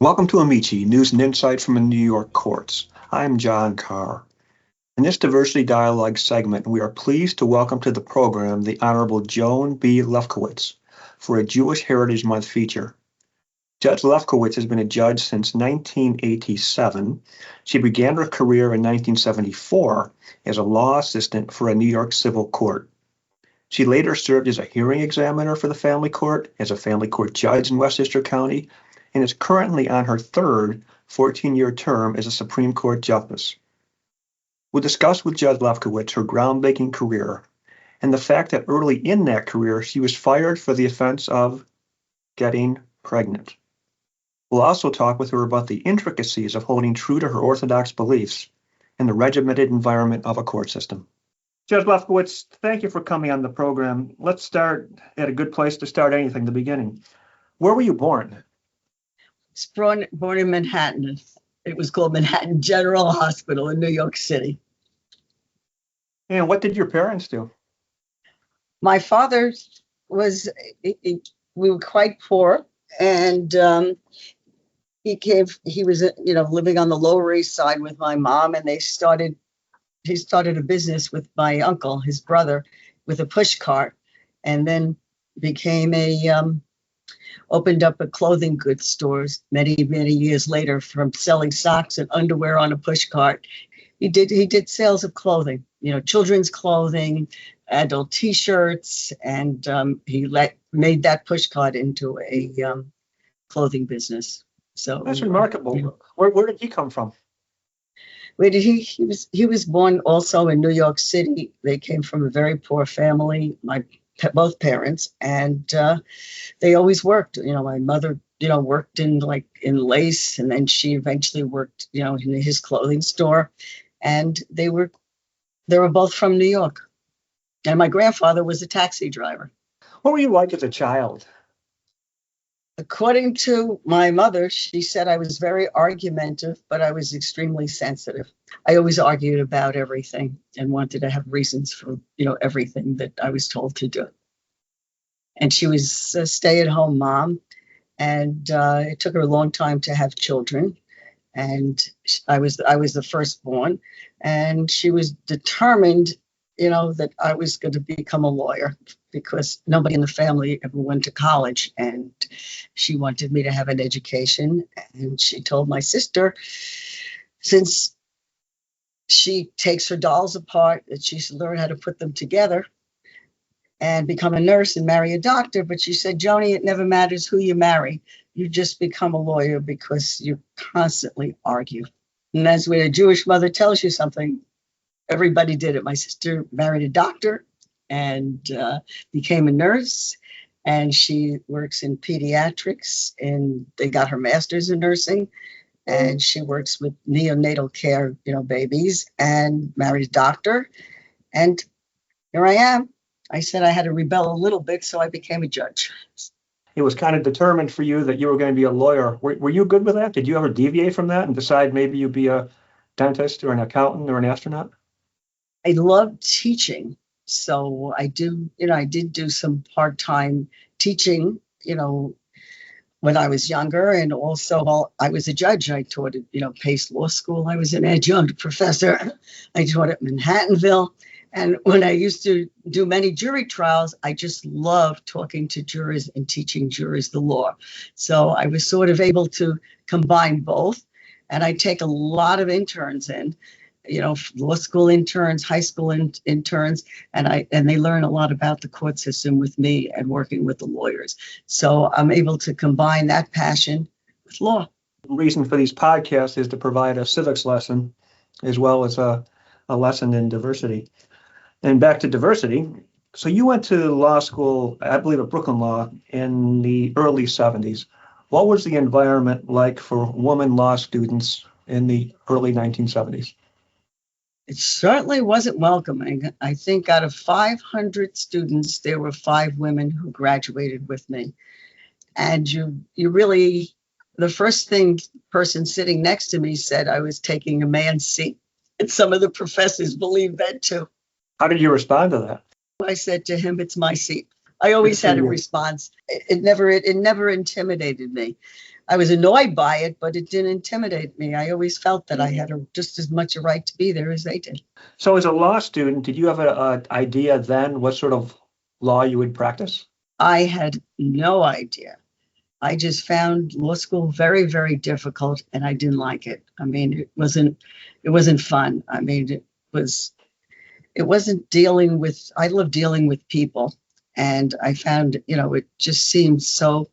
Welcome to Amici, News and Insight from the New York Courts. I'm John Carr. In this Diversity Dialogue segment, we are pleased to welcome to the program the Honorable Joan B. Lefkowitz for a Jewish Heritage Month feature. Judge Lefkowitz has been a judge since 1987. She began her career in 1974 as a law assistant for a New York civil court. She later served as a hearing examiner for the family court, as a family court judge in Westchester County, and is currently on her third 14-year term as a Supreme Court justice. We'll discuss with Judge Lefkowitz her groundbreaking career and the fact that early in that career she was fired for the offense of getting pregnant. We'll also talk with her about the intricacies of holding true to her Orthodox beliefs in the regimented environment of a court system. Judge Lefkowitz, thank you for coming on the program. Let's start at a good place to start anything, the beginning. Where were you born? I was born in Manhattan. It was called Manhattan General Hospital in New York City. And what did your parents do? My father we were quite poor, and he was living on the Lower East Side with my mom, and he started a business with my uncle, his brother, with a push cart, and then became opened up a clothing goods stores many years later. From selling socks and underwear on a push cart, he did sales of clothing, children's clothing, adult T-shirts, and he made that push cart into a clothing business. So that's remarkable. Where did he come from? He was born also in New York City. They came from a very poor family. Both parents, and they always worked. My mother, worked in lace, and then she eventually worked, in his clothing store, and they were both from New York. And my grandfather was a taxi driver. What were you like as a child? According to my mother, she said I was very argumentative, but I was extremely sensitive. I always argued about everything and wanted to have reasons for, everything that I was told to do. And she was a stay-at-home mom, and it took her a long time to have children. And I was the firstborn, and she was determined, that I was going to become a lawyer because nobody in the family ever went to college, and she wanted me to have an education. And she told my sister, since she takes her dolls apart, that she should learn how to put them together and become a nurse and marry a doctor. But she said, Joni, it never matters who you marry. You just become a lawyer because you constantly argue. And that's when a Jewish mother tells you something. Everybody did it. My sister married a doctor and became a nurse, and she works in pediatrics, and they got her master's in nursing, and she works with neonatal care, babies, and married a doctor. And here I am. I said I had to rebel a little bit, so I became a judge. It was kind of determined for you that you were going to be a lawyer. Were you good with that? Did you ever deviate from that and decide maybe you'd be a dentist or an accountant or an astronaut? I love teaching. So I did do some part-time teaching, when I was younger. And also while I was a judge, I taught at, Pace Law School. I was an adjunct professor. I taught at Manhattanville. And when I used to do many jury trials, I just loved talking to jurors and teaching jurors the law. So I was sort of able to combine both. And I take a lot of interns in, law school interns, high school interns, and they learn a lot about the court system with me and working with the lawyers. So I'm able to combine that passion with law. The reason for these podcasts is to provide a civics lesson as well as a lesson in diversity. And back to diversity. So you went to law school, I believe at Brooklyn Law, in the early 70s. What was the environment like for women law students in the early 1970s? It certainly wasn't welcoming. I think out of 500 students, there were 5 women who graduated with me. And you really, the first person sitting next to me said I was taking a man's seat. And some of the professors believed that too. How did you respond to that? I said to him, it's my seat. I always had a response. It never intimidated me. I was annoyed by it, but it didn't intimidate me. I always felt that I had just as much a right to be there as they did. So as a law student, did you have an idea then what sort of law you would practice? I had no idea. I just found law school very, very difficult, and I didn't like it. I mean, it wasn't fun. I mean, it wasn't dealing with, I love dealing with people. And I found, it just seemed so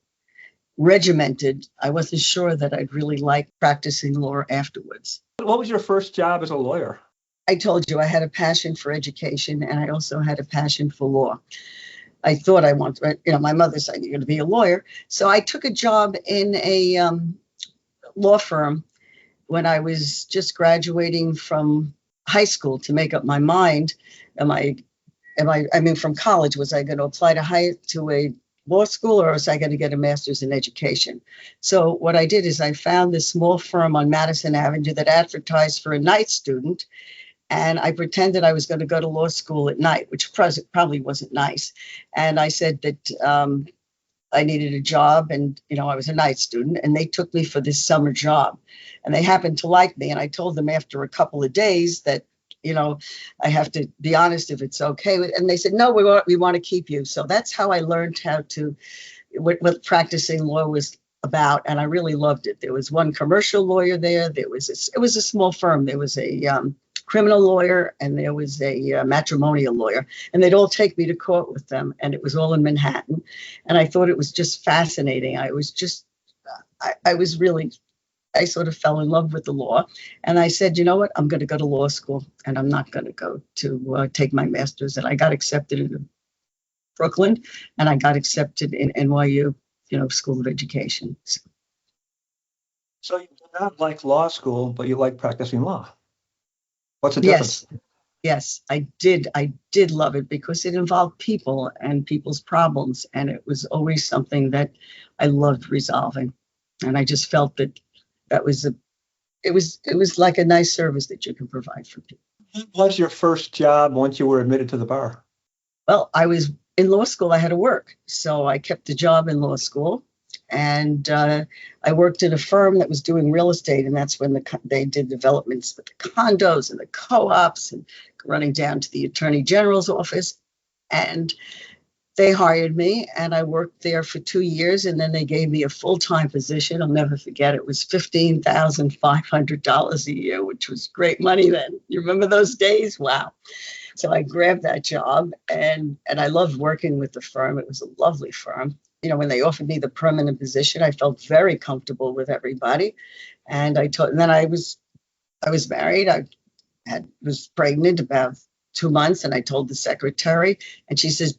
regimented. I wasn't sure that I'd really like practicing law afterwards. What was your first job as a lawyer? I told you I had a passion for education, and I also had a passion for law. I thought I wanted, my mother said, you're going to be a lawyer. So I took a job in a law firm when I was just graduating from high school to make up my mind. From college, was I going to apply to a law school, or was I going to get a master's in education? So what I did is I found this small firm on Madison Avenue that advertised for a night student. And I pretended I was going to go to law school at night, which probably wasn't nice. And I said that I needed a job, and I was a night student, and they took me for this summer job. And they happened to like me. And I told them after a couple of days that, I have to be honest if it's okay. And they said, no, we want to keep you. So that's how I learned what practicing law was about. And I really loved it. There was one commercial lawyer there. It was a small firm. There was a criminal lawyer, and there was a matrimonial lawyer, and they'd all take me to court with them, and it was all in Manhattan. And I thought it was just fascinating. I sort of fell in love with the law, and I said, you know what, I'm going to go to law school, and I'm not going to go to take my master's. And I got accepted in Brooklyn, and I got accepted in NYU, School of Education. So you did not like law school, but you like practicing law. What's the difference? Yes, I did. I did love it because it involved people and people's problems. And it was always something that I loved resolving. And I just felt that it was like a nice service that you can provide for people. What was your first job once you were admitted to the bar? Well, I was in law school. I had to work. So I kept a job in law school. And I worked at a firm that was doing real estate, and that's when they did developments with the condos and the co-ops, and running down to the Attorney General's office. And they hired me, and I worked there for 2 years, and then they gave me a full-time position. I'll never forget. It was $15,500 a year, which was great money then. You remember those days? Wow. So I grabbed that job, and I loved working with the firm. It was a lovely firm. When they offered me the permanent position, I felt very comfortable with everybody. And then I was married. I was pregnant about 2 months, and I told the secretary, and she said,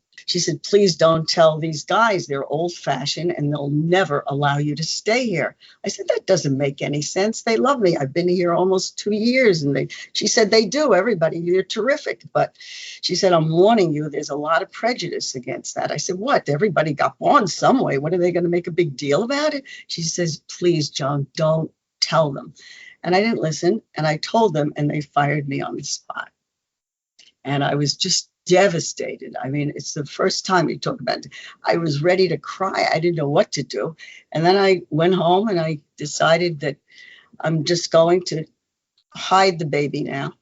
please don't tell these guys. They're old fashioned and they'll never allow you to stay here. I said, that doesn't make any sense. They love me. I've been here almost 2 years. And she said, they do. Everybody, you're terrific. But she said, I'm warning you, there's a lot of prejudice against that. I said, what? Everybody got born some way. What, are they going to make a big deal about it? She says, please, Joan, don't tell them. And I didn't listen. And I told them, and they fired me on the spot. And I was just devastated. I mean, it's the first time you talk about it. I was ready to cry. I didn't know what to do. And then I went home and I decided that I'm just going to hide the baby now,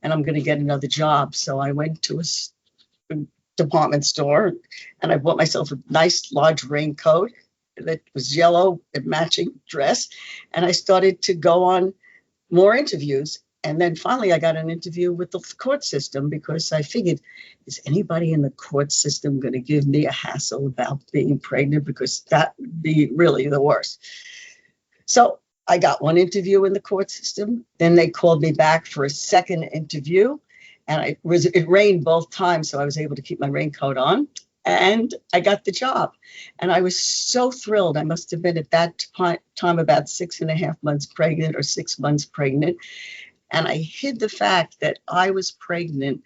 and I'm going to get another job. So I went to a department store, and I bought myself a nice large raincoat that was yellow, a matching dress. And I started to go on more interviews. And then finally I got an interview with the court system, because I figured, is anybody in the court system going to give me a hassle about being pregnant? Because that would be really the worst. So I got one interview in the court system. Then they called me back for a second interview. And it rained both times, so I was able to keep my raincoat on. And I got the job. And I was so thrilled. I must have been at that time about 6.5 months pregnant, or 6 months pregnant. And I hid the fact that I was pregnant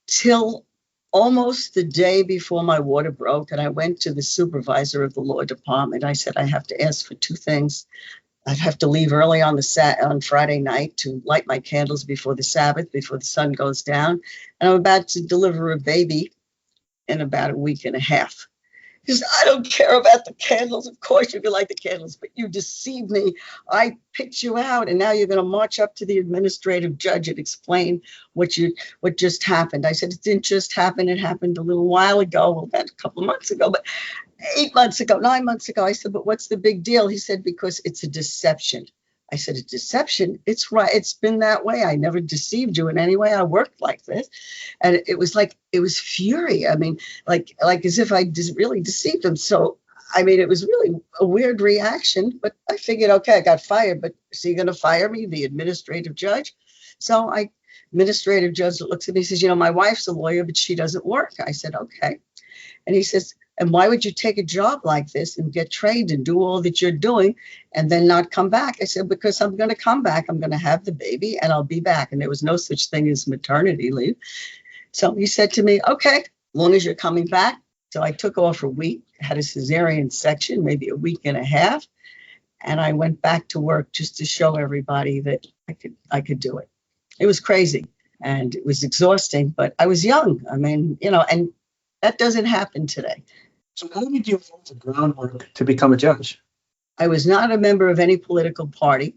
till almost the day before my water broke. And I went to the supervisor of the law department. I said, I have to ask for 2 things. I have to leave early on Friday night to light my candles before the Sabbath, before the sun goes down. And I'm about to deliver a baby in about a week and a half. Because I don't care about the candles. Of course, you can light the candles, but you deceived me. I picked you out, and now you're going to march up to the administrative judge and explain what just happened. I said, it didn't just happen. It happened a little while ago, well, about a couple of months ago, but 8 months ago, 9 months ago. I said, but what's the big deal? He said, because it's a deception. I said, a deception? It's right. It's been that way. I never deceived you in any way. I worked like this. And it was like, it was fury. I mean, like as if I really deceived him. So, I mean, it was really a weird reaction, but I figured, okay, I got fired, but is he going to fire me, the administrative judge? So administrative judge looks at me and says, my wife's a lawyer, but she doesn't work. I said, okay. And he says, and why would you take a job like this and get trained and do all that you're doing and then not come back? I said, because I'm going to come back. I'm going to have the baby and I'll be back. And there was no such thing as maternity leave. So he said to me, okay, as long as you're coming back. So I took off a week, had a cesarean section, maybe a week and a half. And I went back to work just to show everybody that I could do it. It was crazy and it was exhausting, but I was young. I mean, and that doesn't happen today. So how did you lay the groundwork to become a judge? I was not a member of any political party.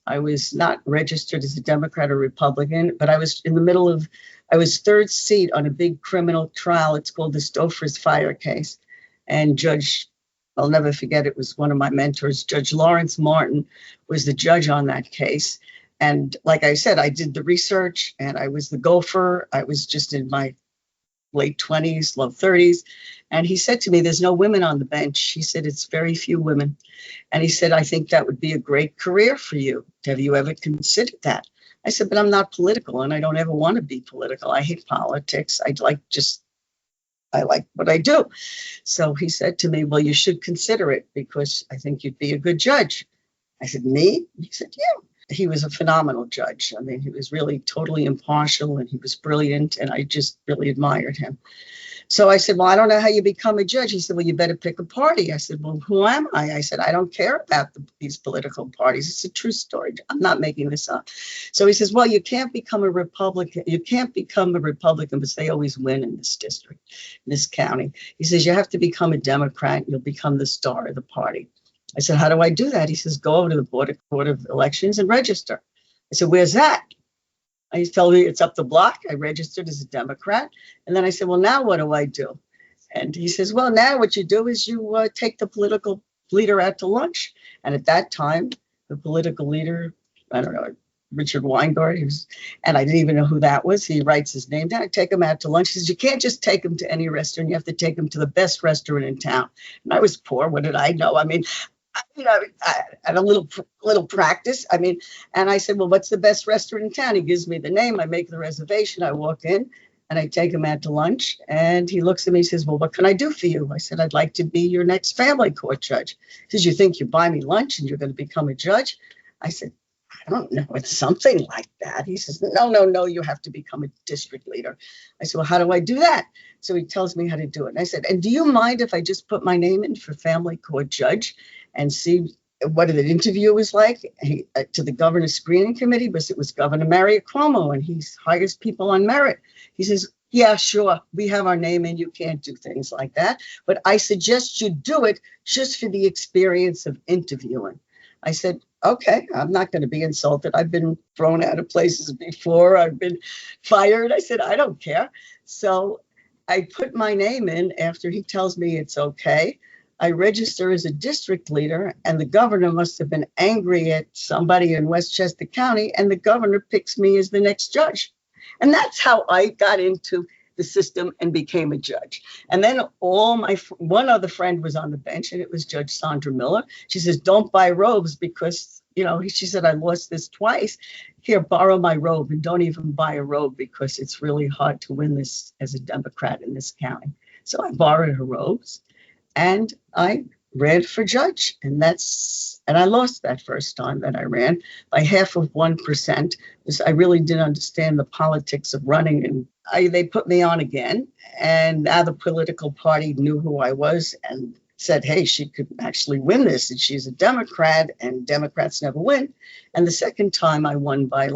I was not registered as a Democrat or Republican, but I was I was third seat on a big criminal trial. It's called the Stouffer's Fire case. And I'll never forget, it was one of my mentors, Judge Lawrence Martin, was the judge on that case. And like I said, I did the research and I was the gopher. I was just in my late 20s, low 30s. And he said to me, there's no women on the bench. He said, it's very few women. And he said, I think that would be a great career for you. Have you ever considered that? I said, but I'm not political and I don't ever want to be political. I hate politics. I like what I do. So he said to me, well, you should consider it because I think you'd be a good judge. I said, me? He said, yeah. He was a phenomenal judge. I mean, he was really totally impartial and he was brilliant. And I just really admired him. So I said, well, I don't know how you become a judge. He said, well, you better pick a party. I said, well, who am I? I said, I don't care about these political parties. It's a true story. I'm not making this up. So he says, well, you can't become a Republican. You can't become a Republican because they always win in this district, in this county. He says, you have to become a Democrat. You'll become the star of the party. I said, how do I do that? He says, go over to the Board of Elections and register. I said, where's that? He told me it's up the block. I registered as a Democrat. And then I said, well, now what do I do? And he says, well, now what you do is you take the political leader out to lunch. And at that time, the political leader, I don't know, Richard Weingart, and I didn't even know who that was. He writes his name down. I take him out to lunch. He says, you can't just take him to any restaurant. You have to take him to the best restaurant in town. And I was poor. What did I know? I mean, I had a little practice. I mean, and I said, well, what's the best restaurant in town? He gives me the name. I make the reservation. I walk in and I take him out to lunch. And he looks at me and says, well, what can I do for you? I said, I'd like to be your next family court judge. He says, you think you buy me lunch and you're going to become a judge? I said, I don't know. It's something like that. He says, no, you have to become a district leader. I said, well, how do I do that? So he tells me how to do it. And I said, and do you mind if I just put my name in for family court judge and see what the interview was like to the governor's screening committee? Because it was Governor Mario Cuomo and he hires people on merit. He says, yeah, sure. We have our name in. You can't do things like that. But I suggest you do it just for the experience of interviewing. I said, okay, I'm not going to be insulted. I've been thrown out of places before. I've been fired. I said, I don't care. So I put my name in after he tells me it's okay. I register as a district leader, and the governor must have been angry at somebody in Westchester County, and the governor picks me as the next judge. And that's how I got into the system and became a judge. And then one other friend was on the bench, and it was Judge Sandra Miller. She says, don't buy robes because, she said, I lost this twice. Here, borrow my robe and don't even buy a robe because it's really hard to win this as a Democrat in this county. So I borrowed her robes and I ran for judge. And I lost that first time that I ran by 0.5%. Because I really didn't understand the politics of running, and they put me on again. And now the political party knew who I was and said, hey, she could actually win this. And she's a Democrat and Democrats never win. And the second time I won by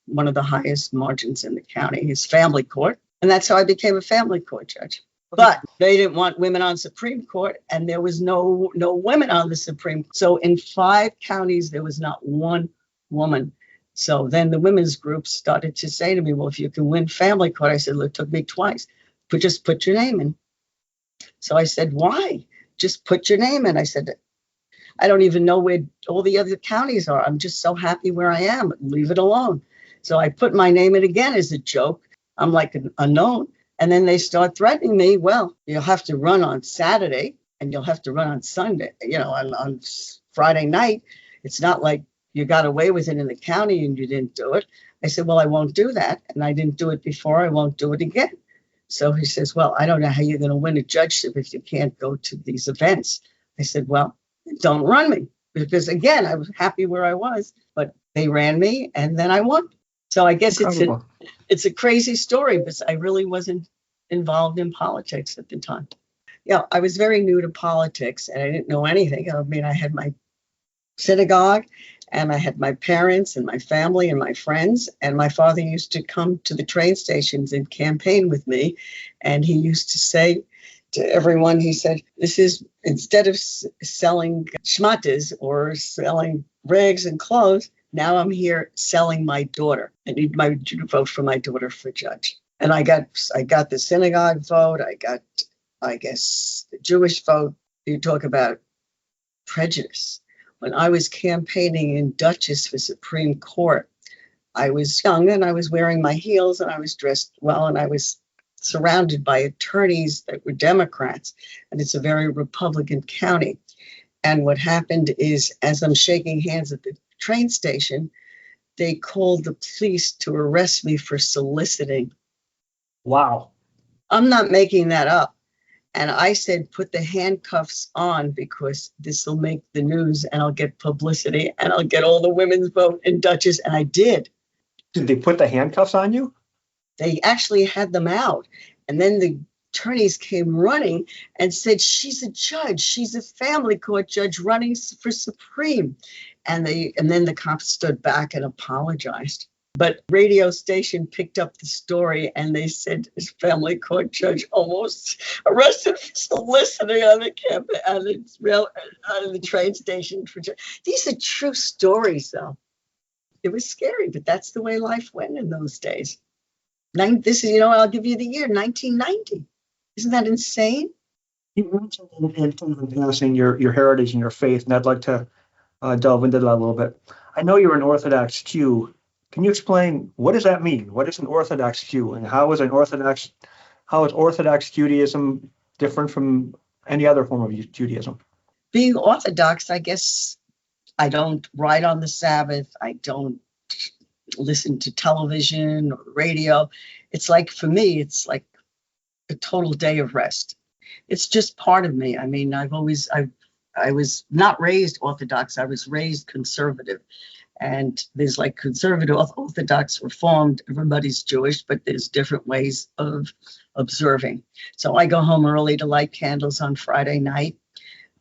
one of the highest margins in the county, his family court. And that's how I became a family court judge. But they didn't want women on Supreme Court, and there was no women on the Supreme Court. So in 5 counties, there was not one woman. So then the women's groups started to say to me, well, if you can win family court, I said, look, it took me twice, but just put your name in. So I said, why? Just put your name in. I said, I don't even know where all the other counties are. I'm just so happy where I am. Leave it alone. So I put my name in again as a joke. I'm like an unknown. And then they start threatening me. Well, you'll have to run on Saturday and you'll have to run on Sunday, on Friday night. It's not like you got away with it in the county and you didn't do it. I said, well, I won't do that. And I didn't do it before. I won't do it again. So he says, well, I don't know how you're going to win a judgeship if you can't go to these events. I said, well, don't run me. Because again, I was happy where I was, but they ran me and then I won. So I guess it's a crazy story, but I really wasn't involved in politics at the time. Yeah, I was very new to politics and I didn't know anything. I mean, I had my synagogue and I had my parents and my family and my friends. And my father used to come to the train stations and campaign with me. And he used to say to everyone, he said, this is, instead of selling schmattes or selling rags and clothes, now I'm here selling my daughter. I need my vote for my daughter for judge. And I got the synagogue vote. I got, I guess, the Jewish vote. You talk about prejudice. When I was campaigning in Dutchess for Supreme Court, I was young and I was wearing my heels and I was dressed well and I was surrounded by attorneys that were Democrats. And it's a very Republican county. And what happened is, as I'm shaking hands at the train station, they called the police to arrest me for soliciting. Wow. I'm not making that up. And I said, put the handcuffs on because this will make the news and I'll get publicity and I'll get all the women's vote in Dutchess. And I did. Did they put the handcuffs on you? They actually had them out. And then the attorneys came running and said, she's a judge. She's a family court judge running for Supreme. And then the cops stood back and apologized. But radio station picked up the story and they said this family court judge almost arrested for soliciting on the train station. These are true stories, though. It was scary, but that's the way life went in those days. This is, I'll give you the year, 1990. Isn't that insane? You mentioned in passing your heritage and your faith, and I'd like to delve into that a little bit. I know you're an Orthodox Jew. Can you explain what does that mean? What is an Orthodox Jew, and how is Orthodox Judaism different from any other form of Judaism? Being Orthodox, I guess I don't ride on the Sabbath. I don't listen to television or radio. It's like, for me, it's like a total day of rest. It's just part of me. I mean, I was not raised Orthodox. I was raised conservative. And there's like conservative, Orthodox, Reformed, everybody's Jewish, but there's different ways of observing. So I go home early to light candles on Friday night.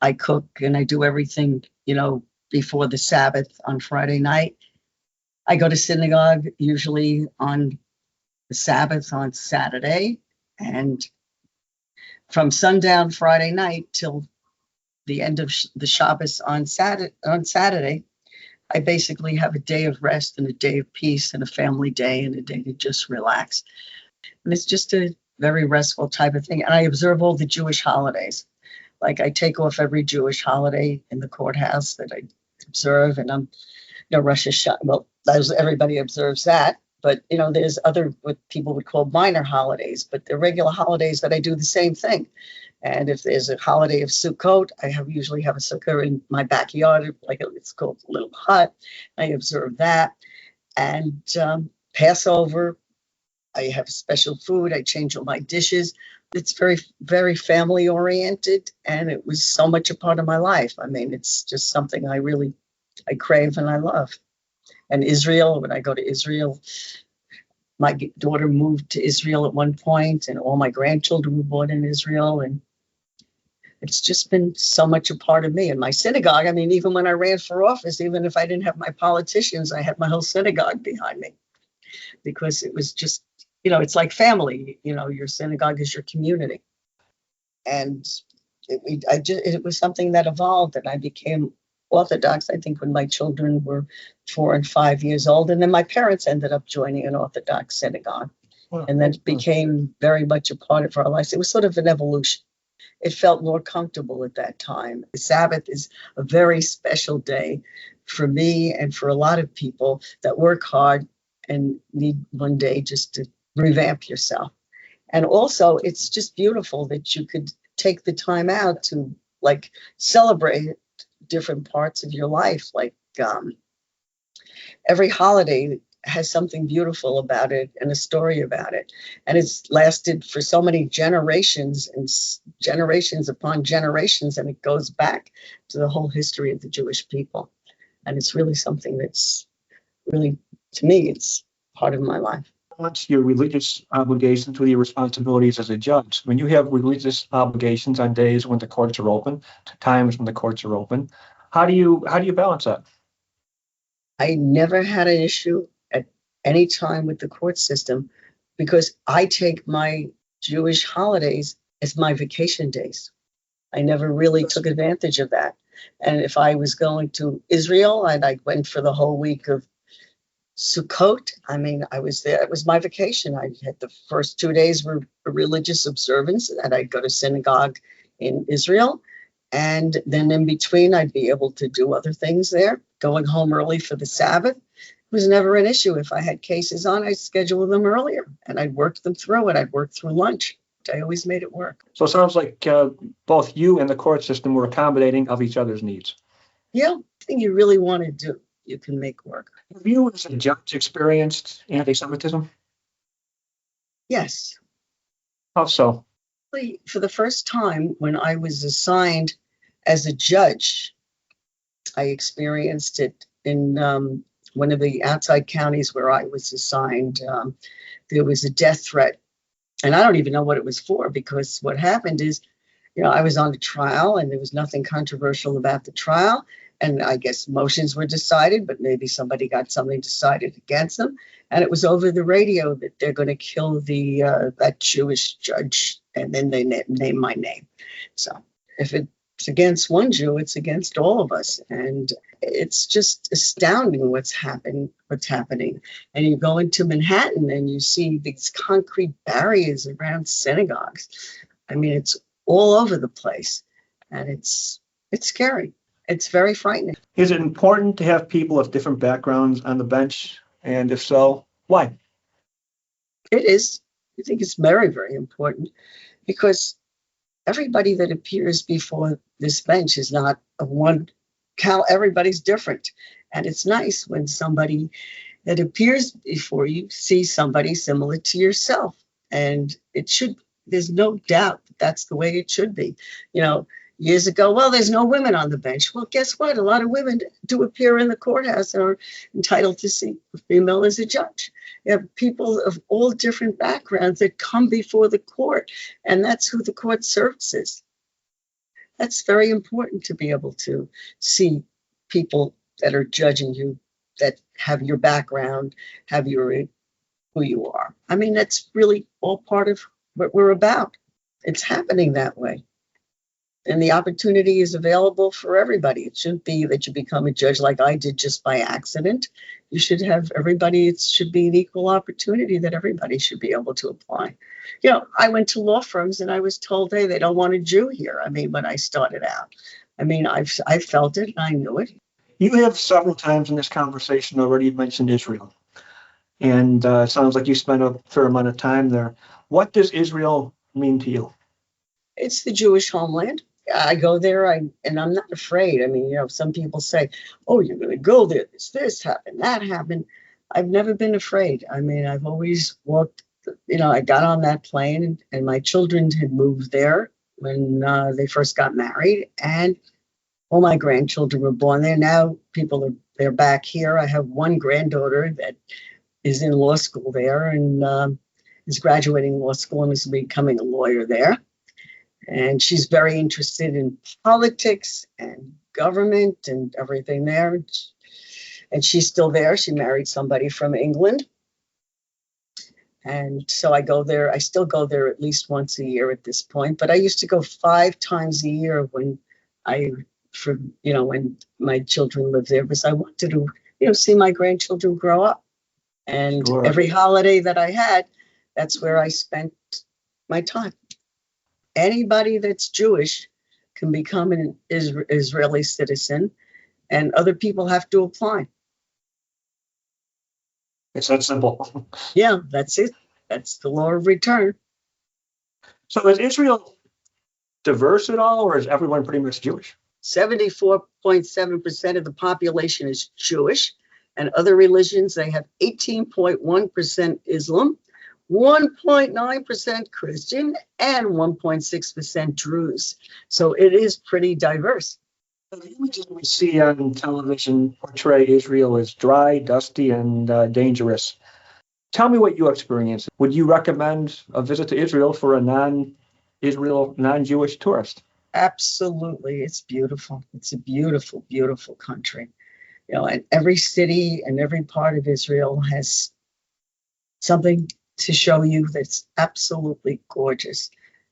I cook and I do everything, before the Sabbath on Friday night. I go to synagogue usually on the Sabbath on Saturday. And from sundown Friday night till the end of the Shabbos on Saturday, I basically have a day of rest and a day of peace and a family day and a day to just relax. And it's just a very restful type of thing. And I observe all the Jewish holidays. Like I take off every Jewish holiday in the courthouse that I observe. And I'm, Rosh Hashanah, well, everybody observes that. But, there's other, what people would call minor holidays, but they're regular holidays that I do the same thing. And if there's a holiday of Sukkot, I usually have a sukkah in my backyard, it's called a little hut. I observe that. And Passover, I have special food. I change all my dishes. It's very, very family oriented. And it was so much a part of my life. I mean, it's just something I crave and I love. And Israel, when I go to Israel, my daughter moved to Israel at one point and all my grandchildren were born in Israel. And it's just been so much a part of me. And my synagogue, I mean, even when I ran for office, even if I didn't have my politicians, I had my whole synagogue behind me because it was just, it's like family. Your synagogue is your community. And it was something that evolved, and I became Orthodox, I think, when my children were 4 and 5 years old. And then my parents ended up joining an Orthodox synagogue. And then it became very much a part of our lives. It was sort of an evolution. It felt more comfortable at that time. The Sabbath is a very special day for me and for a lot of people that work hard and need one day just to revamp yourself. And also, it's just beautiful that you could take the time out to like celebrate different parts of your life. Like every holiday has something beautiful about it and a story about it. And it's lasted for so many generations and generations upon generations. And it goes back to the whole history of the Jewish people. And it's really something that's really, to me, it's part of my life. Balance your religious obligations with your responsibilities as a judge. When you have religious obligations on days when the courts are open, times when the courts are open, how do you balance that? I never had an issue at any time with the court system because I take my Jewish holidays as my vacation days. I never really took advantage of that. And if I was going to Israel and I went for the whole week of Sukkot, I mean, I was there. It was my vacation. I had the first 2 days were a religious observance, and I'd go to synagogue in Israel. And then in between, I'd be able to do other things there. Going home early for the Sabbath was never an issue. If I had cases on, I'd schedule them earlier, and I'd work them through, and I'd work through lunch. I always made it work. So it sounds like both you and the court system were accommodating of each other's needs. Yeah, anything you really want to do, you can make work. Have you, as a judge, experienced anti-Semitism? Yes. How so? For the first time, when I was assigned as a judge, I experienced it in one of the outside counties where I was assigned. There was a death threat, and I don't even know what it was for, because what happened is, I was on a trial and there was nothing controversial about the trial. And I guess motions were decided, but maybe somebody got something decided against them. And it was over the radio that they're going to kill that Jewish judge. And then they name my name. So if it's against one Jew, it's against all of us. And it's just astounding what's happening. And you go into Manhattan and you see these concrete barriers around synagogues. I mean, it's all over the place. And it's scary. It's very frightening. Is it important to have people of different backgrounds on the bench? And if so, why? It is. I think it's very, very important, because everybody that appears before this bench is not of one cal. Everybody's different. And it's nice when somebody that appears before you sees somebody similar to yourself. And there's no doubt that's the way it should be. Years ago, well, there's no women on the bench. Well, guess what? A lot of women do appear in the courthouse and are entitled to see a female as a judge. You have people of all different backgrounds that come before the court, and that's who the court services. That's very important, to be able to see people that are judging you, that have your background, have who you are. I mean, that's really all part of what we're about. It's happening that way. And the opportunity is available for everybody. It shouldn't be that you become a judge like I did just by accident. You should have everybody. It should be an equal opportunity that everybody should be able to apply. I went to law firms and I was told, hey, they don't want a Jew here. I mean, when I started out, I felt it and I knew it. You have several times in this conversation already mentioned Israel. And it sounds like you spent a fair amount of time there. What does Israel mean to you? It's the Jewish homeland. I go there and I'm not afraid. I mean, some people say, oh, you're going to go there. This happened, that happened. I've never been afraid. I mean, I've always walked, I got on that plane and my children had moved there when they first got married, and all my grandchildren were born there. Now they're back here. I have one granddaughter that is in law school there and is graduating law school and is becoming a lawyer there. And she's very interested in politics and government and everything there. And she's still there. She married somebody from England. And so I go there. I still go there at least once a year at this point, but I used to go 5 times a year when my children lived there, because I wanted to, see my grandchildren grow up. And Sure. every holiday that I had, that's where I spent my time. Anybody that's Jewish can become an Israeli citizen, and other people have to apply. It's that simple. Yeah, that's it. That's the law of return. So is Israel diverse at all, or is everyone pretty much Jewish? 74.7% of the population is Jewish, and other religions, they have 18.1% Islam, 1.9% Christian, and 1.6% Druze. So it is pretty diverse. The images we see on television portray Israel as dry, dusty, and dangerous. Tell me what you experienced. Would you recommend a visit to Israel for a non-Jewish tourist? Absolutely. It's beautiful. It's a beautiful, beautiful country. And every city and every part of Israel has something to show you that's absolutely gorgeous.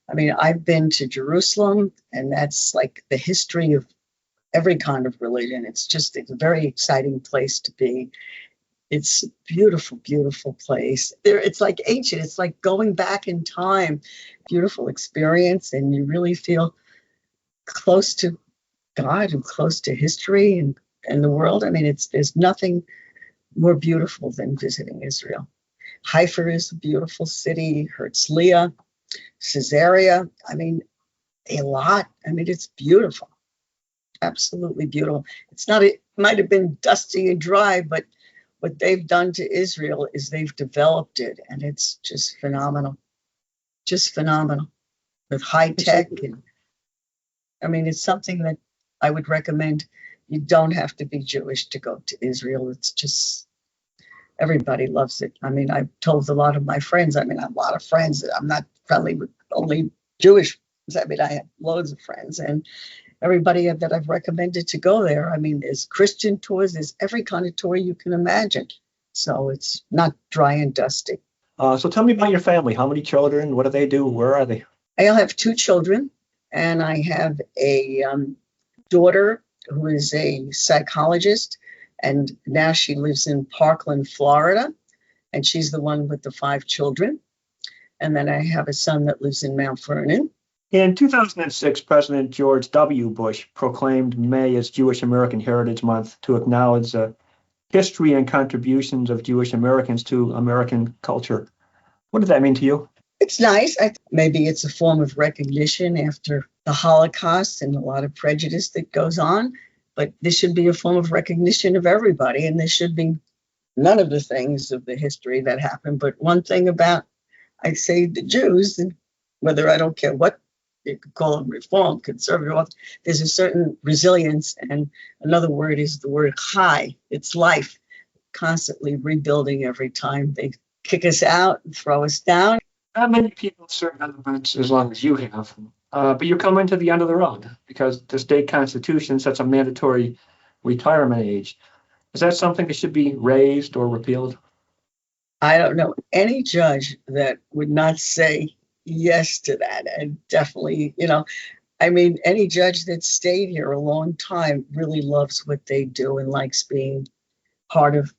I mean, I've been to Jerusalem, and that's like the history of every kind of religion. It's a very exciting place to be. It's a beautiful, beautiful place. It's like ancient. It's like going back in time. Beautiful experience, and you really feel close to God and close to history and the world. I mean, there's nothing more beautiful than visiting Israel. Haifa is a beautiful city. Herzliya, Caesarea. I mean, Eilat. I mean, it's beautiful. Absolutely beautiful. It might have been dusty and dry, but what they've done to Israel is they've developed it, and it's just phenomenal. Just phenomenal. With high tech. And I mean, it's something that I would recommend. You don't have to be Jewish to go to Israel. It's just, everybody loves it. I mean, I've told a lot of my friends, I have a lot of friends. I'm not friendly with only Jewish friends. I mean, I have loads of friends, and everybody that I've recommended to go there. I mean, there's Christian tours, there's every kind of tour you can imagine. So it's not dry and dusty. So tell me about your family. How many children? What do they do? Where are they? I have 2 children, and I have a daughter who is a psychologist, and now she lives in Parkland, Florida, and she's the one with the 5 children. And then I have a son that lives in Mount Vernon. In 2006, President George W. Bush proclaimed May as Jewish American Heritage Month to acknowledge the history and contributions of Jewish Americans to American culture. What does that mean to you? It's nice. Maybe it's a form of recognition after the Holocaust and a lot of prejudice that goes on, but this should be a form of recognition of everybody, and there should be none of the things of the history that happened, but one thing about, I'd say, the Jews, and whether I don't care what you could call them, reform, conservative, there's a certain resilience, and another word is the word chai. It's life, constantly rebuilding every time they kick us out and throw us down. Not many people serve on the bench as long as you have, but you're coming to the end of the road because the state constitution sets a mandatory retirement age. Is that something that should be raised or repealed? I don't know any judge that would not say yes to that. And definitely, any judge that stayed here a long time really loves what they do and likes being part of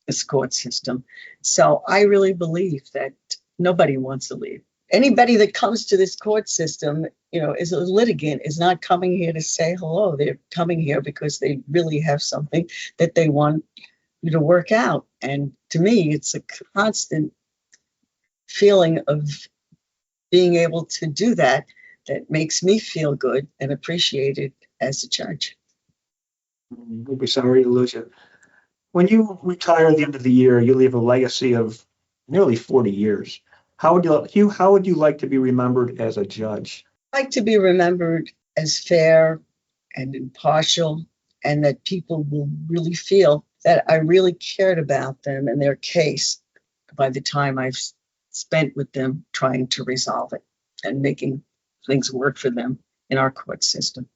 this court system. So I really believe that nobody wants to leave. Anybody that comes to this court system, is a litigant, is not coming here to say hello. They're coming here because they really have something that they want you to work out. And to me, it's a constant feeling of being able to do that makes me feel good and appreciated as a judge. We'll be sorry to lose you. When you retire at the end of the year, you leave a legacy of nearly 40 years. How would you like to be remembered as a judge? I'd like to be remembered as fair and impartial, and that people will really feel that I really cared about them and their case by the time I've spent with them trying to resolve it and making things work for them in our court system.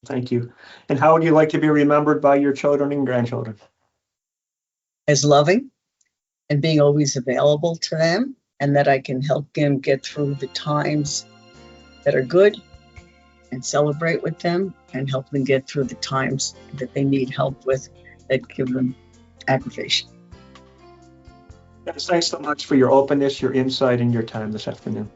Thank you. And how would you like to be remembered by your children and grandchildren? As loving, and being always available to them, and that I can help them get through the times that are good and celebrate with them and help them get through the times that they need help with that give them aggravation. Thanks so much for your openness, your insight, and your time this afternoon.